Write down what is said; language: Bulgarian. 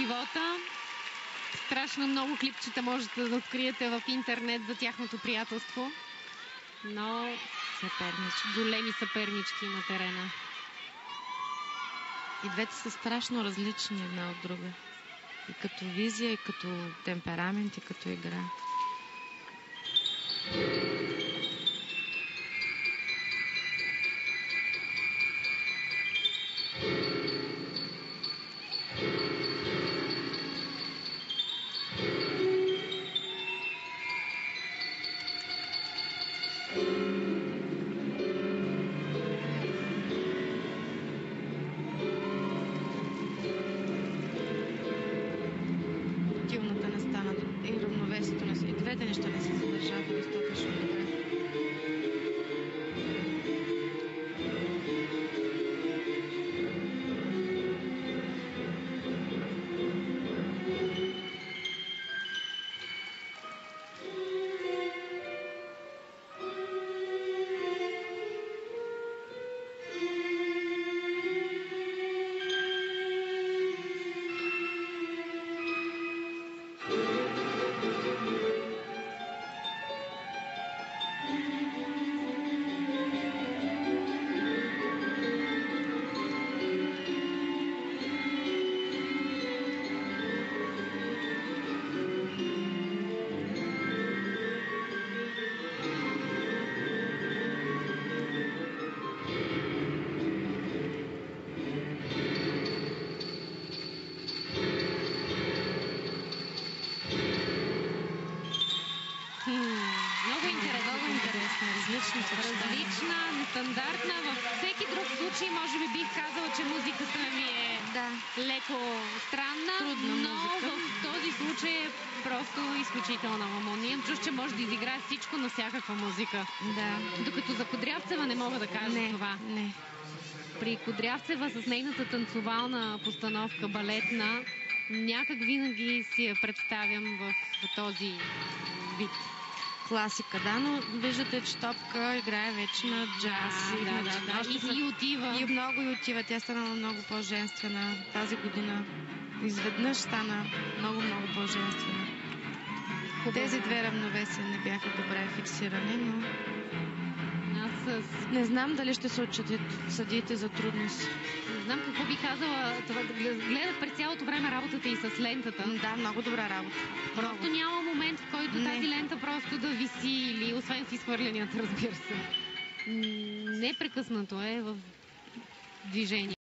живота. Страшно много клипчета можете да откриете в интернет за тяхното приятелство. Но големи съпернички на терена. И двете са страшно различни една от друга. И като визия, и като темперамент, и като игра. Дивната не стана и равновесието не се. И двете неща не се задържаха достатъчно добре. Много интересна, различна, нестандартна. Във всеки друг случай, може би бих казала, че музиката ми е леко странна, но в този случай е просто изключителна. Имам чувство, че може да изиграе всичко на всякаква музика. Да. Докато за Кудрявцева не мога да кажа това. Не. При Кудрявцева с нейната танцовална постановка, балетна, някак винаги си я представям в този вид. Класика, да, но виждате, че Топка играе вече на джаз. И отива. И много и отива. Тя стана много по-женствена тази година. Изведнъж стана много по-женствена. Тези две равновесия не бяха добре фиксирани, но не знам дали ще се отчетат съдиите за трудност. Не знам какво би казала. Гледат през цялото време работата и с лентата. Да, много добра работа. Просто няма момент, в който тази лента просто да виси или освен в изхвърлянията, разбира се. Непрекъснато е в движение.